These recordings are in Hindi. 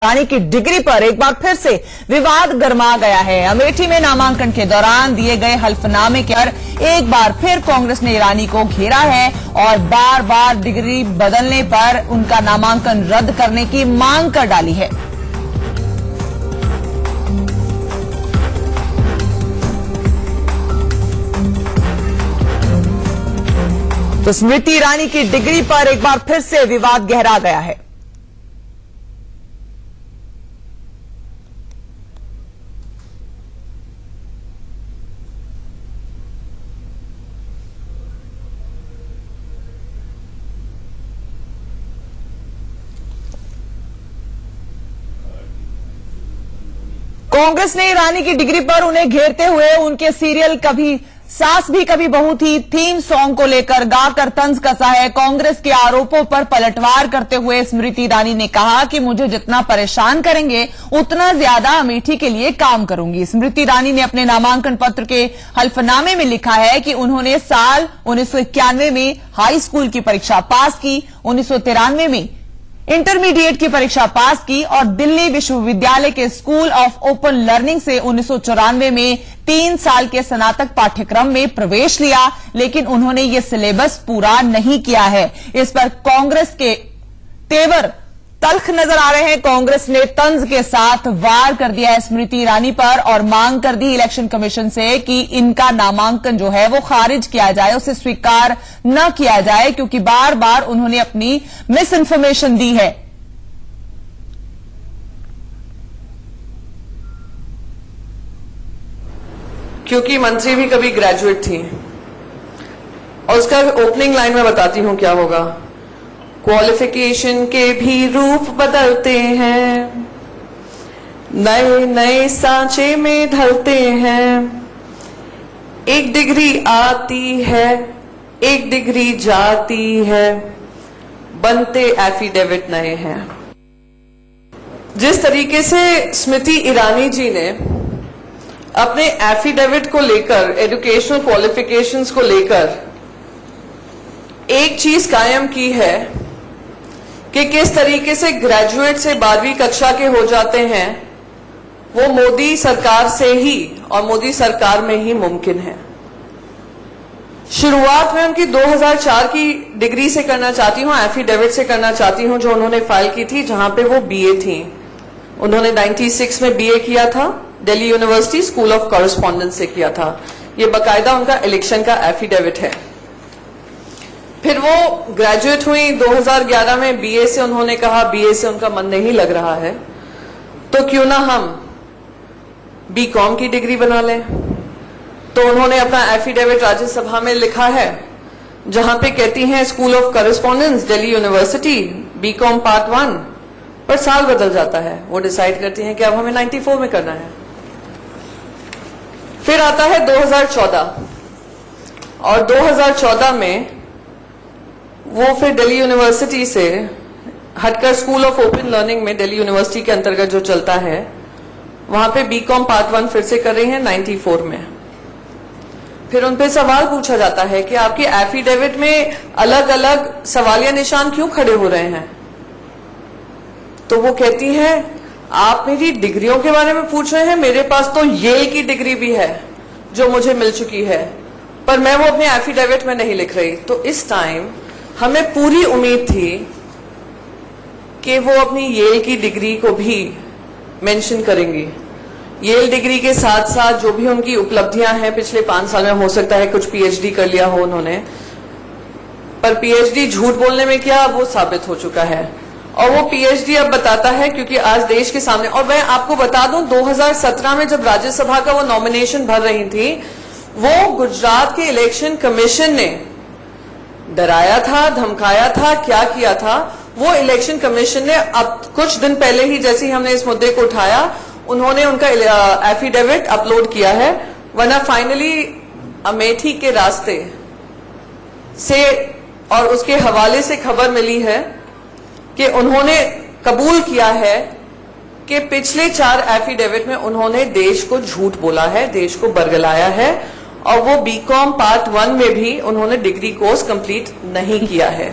ईरानी की डिग्री पर एक बार फिर से विवाद गर्मा गया है। अमेठी में नामांकन के दौरान दिए गए हल्फनामे के पर एक बार फिर कांग्रेस ने ईरानी को घेरा है और बार बार डिग्री बदलने पर उनका नामांकन रद्द करने की मांग कर डाली है। तो स्मृति ईरानी की डिग्री पर एक बार फिर से विवाद गहरा गया है। कांग्रेस ने ईरानी की डिग्री पर उन्हें घेरते हुए उनके सीरियल कभी सास भी कभी बहू थी थीम सॉन्ग को लेकर गाकर तंज कसा है। कांग्रेस के आरोपों पर पलटवार करते हुए स्मृति ईरानी ने कहा कि मुझे जितना परेशान करेंगे उतना ज्यादा अमेठी के लिए काम करूंगी। स्मृति ईरानी ने अपने नामांकन पत्र के हल्फनामे में लिखा है कि उन्होंने साल 1991 में हाई स्कूल की परीक्षा पास की, 1993 में इंटरमीडिएट की परीक्षा पास की और दिल्ली विश्वविद्यालय के स्कूल ऑफ ओपन लर्निंग से 1994 में 3 साल के स्नातक पाठ्यक्रम में प्रवेश लिया, लेकिन उन्होंने ये सिलेबस पूरा नहीं किया है। इस पर कांग्रेस के तेवर तल्ख नजर आ रहे हैं। कांग्रेस ने तंज के साथ वार कर दिया है स्मृति ईरानी पर और मांग कर दी इलेक्शन कमीशन से कि इनका नामांकन जो है वो खारिज किया जाए, उसे स्वीकार न किया जाए, क्योंकि बार बार उन्होंने अपनी मिस इन्फॉर्मेशन दी है। क्योंकि मंत्री भी कभी ग्रेजुएट थी और उसका ओपनिंग लाइन में बताती हूं क्या होगा। क्वालिफिकेशन के भी रूप बदलते हैं, नए नए सांचे में ढलते हैं। एक डिग्री आती है, एक डिग्री जाती है, बनते एफिडेविट नए हैं। जिस तरीके से स्मृति ईरानी जी ने अपने एफिडेविट को लेकर, एजुकेशनल क्वालिफिकेशंस को लेकर एक चीज कायम की है कि किस तरीके से ग्रेजुएट से 12वीं कक्षा के हो जाते हैं, वो मोदी सरकार से ही और मोदी सरकार में ही मुमकिन है। शुरुआत में उनकी 2004 की डिग्री से करना चाहती हूं, एफिडेविट से करना चाहती हूं, जो उन्होंने फाइल की थी, जहां पे वो बीए थी। उन्होंने 96 में बीए किया था, Delhi university school of correspondence से किया था। ये बकायदा उनका इलेक्शन का एफिडेविट है। फिर वो ग्रेजुएट हुई 2011 में, बीए से उन्होंने कहा बीए से उनका मन नहीं लग रहा है, तो क्यों ना हम बीकॉम की डिग्री बना लें। तो उन्होंने अपना एफिडेविट राज्यसभा में लिखा है, जहां पे कहती हैं school of correspondence Delhi university BCom part 1, पर साल बदल जाता है। वो डिसाइड करती हैं कि अब हमें 94 में करना है। फिर आता है 2014 और 2014 में वो फिर दिल्ली यूनिवर्सिटी से हटकर स्कूल ऑफ ओपन लर्निंग में, दिल्ली यूनिवर्सिटी के अंतर्गत जो चलता है, वहां पे बीकॉम पार्ट 1 फिर से कर रही हैं 94 में। फिर उन पे सवाल पूछा जाता है कि आपके एफिडेविट में अलग अलग सवालिया निशान क्यों खड़े हो रहे हैं। तो वो कहती हैं आप मेरी डिग्रियों के बारे में पूछ रहे हैं, मेरे पास तो येल की डिग्री भी है जो मुझे मिल चुकी है, पर मैं वो अपने एफिडेविट में नहीं लिख रही। तो इस टाइम हमें पूरी उम्मीद थी कि वो अपनी येल की डिग्री को भी मेंशन करेंगी। येल डिग्री के साथ साथ जो भी उनकी उपलब्धियां हैं पिछले 5 साल में, हो सकता है कुछ पीएचडी कर लिया हो उन्होंने, पर पीएचडी झूठ बोलने में क्या वो साबित हो चुका है। और वो पीएचडी अब बताता है, क्योंकि आज देश के सामने, और मैं आपको बता दूं 2017 में जब राज्यसभा का वो नॉमिनेशन भर रही थी, वो गुजरात के इलेक्शन कमीशन ने डराया था, धमकाया था, क्या किया था। वो इलेक्शन कमीशन ने अब कुछ दिन पहले ही, जैसे ही हमने इस मुद्दे को उठाया, उन्होंने उनका एफिडेविट अपलोड किया है। वरना फाइनली अमेठी के रास्ते से और उसके हवाले से खबर मिली है कि उन्होंने कबूल किया है कि पिछले 4 एफिडेविट में उन्होंने देश को झूठ बोला है, देश को बरगलाया है, और वो बीकॉम पार्ट 1 में भी उन्होंने डिग्री कोर्स कंप्लीट नहीं किया है।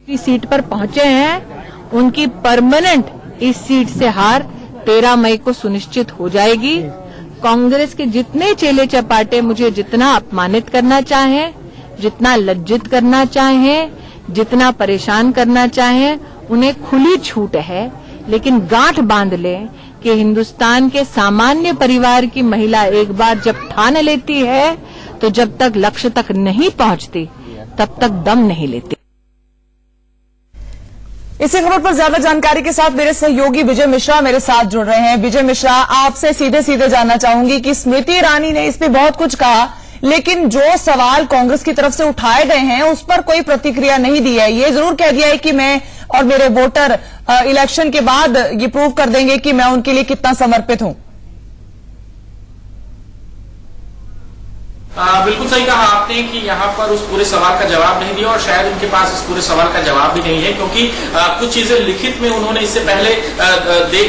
सीट पर पहुंचे हैं उनकी परमानेंट इस सीट से हार 13 मई को सुनिश्चित हो जाएगी। कांग्रेस के जितने चेले चपाटे मुझे जितना अपमानित करना चाहें, जितना लज्जित करना चाहें, जितना परेशान करना चाहें, उन्हें खुली छूट है। लेकिन गांठ बांध लें कि हिंदुस्तान के सामान्य परिवार की महिला एक बार जब ठान लेती है तो जब तक लक्ष्य तक नहीं पहुंचती तब तक दम नहीं लेती। इसी खबर पर ज्यादा जानकारी के साथ मेरे सहयोगी विजय मिश्रा मेरे साथ जुड़ रहे हैं। विजय मिश्रा, आपसे सीधे सीधे जानना चाहूंगी कि स्मृति ईरानी ने इस पे बहुत कुछ कहा, लेकिन जो सवाल कांग्रेस की तरफ से उठाए गए हैं उस पर कोई प्रतिक्रिया नहीं दी है। ये जरूर कह दिया है कि मैं और मेरे वोटर इलेक्शन के बाद ये प्रूव कर देंगे कि मैं उनके लिए कितना समर्पित हूं। बिल्कुल सही कहा आपने कि यहाँ पर उस पूरे सवाल का जवाब नहीं दिया और शायद उनके पास इस पूरे सवाल का जवाब भी नहीं है, क्योंकि कुछ चीजें लिखित में उन्होंने इससे पहले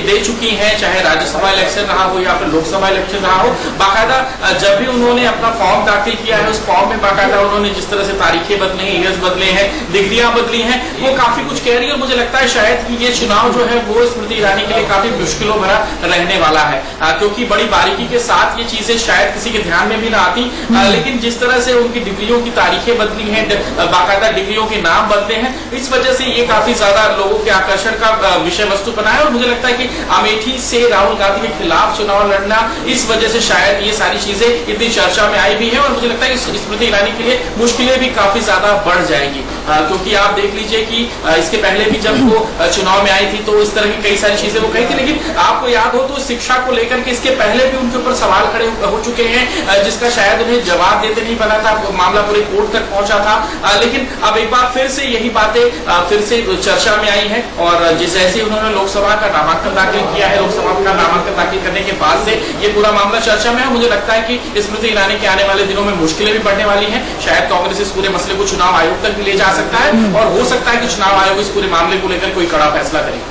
दे चुकी हैं, चाहे राज्यसभा इलेक्शन रहा हो या फिर लोकसभा इलेक्शन रहा हो। बाकायदा जब भी उन्होंने अपना फॉर्म दाखिल किया है, उस फॉर्म में बाकायदा उन्होंने जिस तरह से तारीखें बदली हैं, ईयर्स बदले हैं, डिग्रियां बदली हैं, वो काफी कुछ कह रही है। और मुझे लगता है शायद कि ये चुनाव जो है वो स्मृति ईरानी के लिए काफी मुश्किलों भरा रहने वाला है, क्योंकि बड़ी बारीकी के साथ ये चीजें शायद किसी के ध्यान में भी ना आती। लेकिन जिस तरह से उनकी डिग्रियों की तारीखें बदली हैं, बाकायदा डिग्रियों के नाम बदले हैं, इस वजह से ये काफी ज्यादा लोगों के आकर्षण का विषय वस्तु बना है। और मुझे लगता है कि अमेठी से राहुल गांधी के खिलाफ चुनाव लड़ना, इस वजह से शायद ये सारी चीजें इतनी चर्चा में आई भी है। और मुझे लगता है कि स्मृति ईरानी के लिए मुश्किलें भी काफी ज्यादा बढ़ जाएंगी, क्योंकि आप देख लीजिए कि इसके पहले भी जब वो चुनाव में आई थी तो इस तरह की कई सारी चीजें वो कही थी। लेकिन आपको याद हो तो शिक्षा को लेकर के इसके पहले भी उनके ऊपर सवाल खड़े हो चुके हैं, जिसका शायद उन्हें जवाब देते नहीं बना था, मामला पूरे कोर्ट तक पहुंचा था। लेकिन अब एक बार फिर से यही बातें फिर से चर्चा में आई हैं। और जैसे उन्होंने लोकसभा का नामांकन दाखिल किया है, लोकसभा का नामांकन दाखिल करने के बाद से ये पूरा मामला चर्चा में है। मुझे लगता है कि स्मृति ईरानी के आने वाले दिनों में मुश्किलें भी बढ़ने वाली हैं। शायद कांग्रेस इस पूरे मसले को चुनाव आयोग तक भी ले जा सकता है और हो सकता है कि चुनाव आयोग इस पूरे मामले को लेकर कोई कड़ा फैसला करे।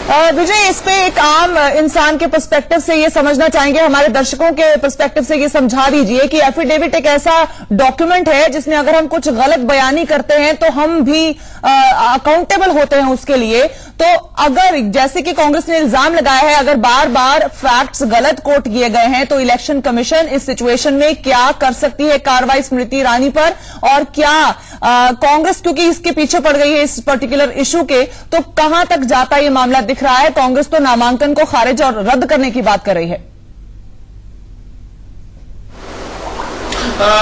विजय, इस पे एक आम इंसान के पर्सपेक्टिव से ये समझना चाहेंगे, हमारे दर्शकों के पर्सपेक्टिव से ये समझा दीजिए कि एफिडेविट एक ऐसा डॉक्यूमेंट है जिसमें अगर हम कुछ गलत बयानी करते हैं तो हम भी अकाउंटेबल होते हैं उसके लिए। तो अगर जैसे कि कांग्रेस ने इल्जाम लगाया है, अगर बार बार फैक्ट्स गलत कोट किए गए हैं तो इलेक्शन कमीशन इस सिचुएशन में क्या कर सकती है कार्रवाई स्मृति ईरानी पर? और क्या कांग्रेस, क्योंकि इसके पीछे पड़ गई है इस पर्टिकुलर इशू के, तो कहां तक जाता ये मामला दिख रहा है? कांग्रेस तो नामांकन को खारिज और रद्द करने की बात कर रही है।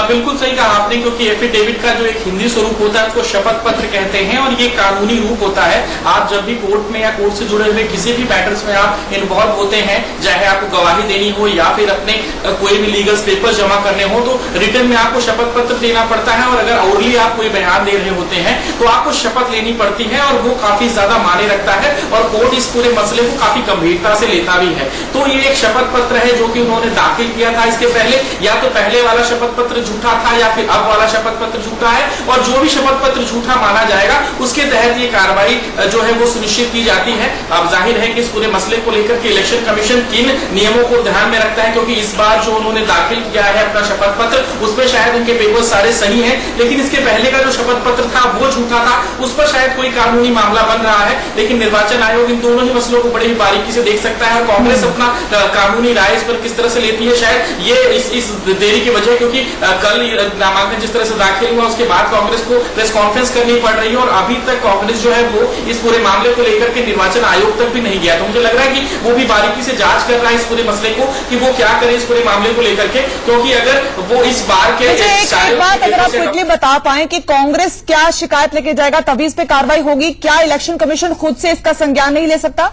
बिल्कुल सही कहा आपने, क्योंकि एफिडेविट का जो एक हिंदी स्वरूप होता है उसको शपथ पत्र कहते हैं और ये कानूनी रूप होता है। आप जब भी कोर्ट में या कोर्ट से जुड़े हुए किसी भी मैटर्स में आप इन्वॉल्व होते हैं, चाहे आपको गवाही देनी हो या फिर अपने कोई भी लीगल पेपर जमा करने हो, तो रिटर्न में आपको शपथ पत्र देना पड़ता है। और अगर ओरली आप कोई बयान दे रहे होते हैं तो आपको शपथ लेनी पड़ती है और वो काफी ज्यादा मायने रखता है और कोर्ट इस पूरे मसले को काफी गंभीरता से लेता भी है। तो ये एक शपथ पत्र है जो कि उन्होंने दाखिल किया था इसके पहले, या तो पहले वाला शपथ पत्र झूठा था या फिर अब वाला शपथ पत्र झूठा है। और जो भी शपथ पत्र झूठा माना जाएगा उसके तहत ये कार्रवाई जो है वो सुनिश्चित की जाती है। अब जाहिर है कि इस पूरे मसले को लेकर के इलेक्शन कमीशन किन नियमों को ध्यान में रखता है, क्योंकि इस बार जो उन्होंने दाखिल किया है अपना शपथ पत्र, उसमें शायद उनके पेपर सारे सही हैं, लेकिन इसके पहले का जो शपथ पत्र था वो झूठा था, उस पर शायद कोई कानूनी मामला बन रहा है। लेकिन निर्वाचन आयोग इन दोनों ही मसलों को बड़ी ही बारीकी से देख सकता है और कांग्रेस अपना कानूनी राय इस पर किस तरह से लेती है, शायद ये इस देरी की वजह, क्योंकि कल नामांकन जिस तरह से दाखिल हुआ उसके बाद कांग्रेस को प्रेस कॉन्फ्रेंस करनी पड़ रही है और अभी तक कांग्रेस जो है वो इस पूरे मामले को लेकर के निर्वाचन आयोग तक भी नहीं गया। तो मुझे लग रहा है कि वो भी बारीकी से जांच कर रहा है इस पूरे मसले को कि वो क्या करे इस पूरे मामले को लेकर के, क्योंकि अगर वो इस बार के एक बात अगर आप क्विकली बता पाएं कि कांग्रेस क्या शिकायत लेके जाएगा तभी इस पे कार्रवाई होगी? क्या इलेक्शन कमीशन खुद से इसका संज्ञान नहीं ले सकता?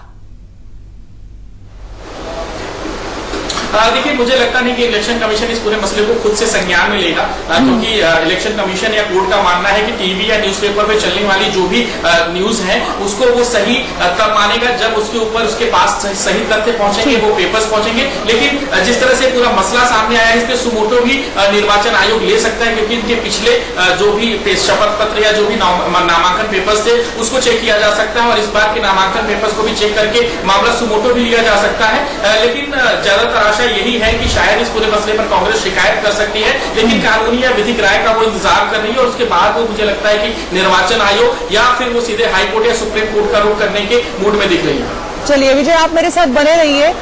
देखिए, मुझे लगता नहीं कि इलेक्शन कमीशन इस पूरे मसले को खुद से संज्ञान में लेगा, क्योंकि इलेक्शन कमीशन या कोर्ट का मानना है कि टीवी या न्यूज़पेपर पे चलने वाली जो भी न्यूज है उसको वो सही तब मानेगा जब उसके ऊपर उसके पास सही तथ्य पहुंचेंगे, वो पेपर्स पहुंचेंगे। लेकिन जिस तरह से पूरा मसला सामने आया है इस पे सुमोटो भी निर्वाचन आयोग ले सकता है, क्योंकि इनके पिछले जो भी शपथ पत्र या जो भी नामांकन पेपर्स थे उसको चेक किया जा सकता है और इस बार के नामांकन पेपर्स को भी चेक करके मामला सुमोटो भी लिया जा सकता है। लेकिन ज्यादातर आशा यही है कि शायद इस पूरे मसले पर कांग्रेस शिकायत कर सकती है, लेकिन कानूनी या विधिक राय का वो इंतजार कर रही है और उसके बाद वो मुझे लगता है कि निर्वाचन आयोग या फिर वो सीधे हाईकोर्ट या सुप्रीम कोर्ट का रुख करने के मूड में दिख रही है। चलिए विजय, आप मेरे साथ बने रहिए।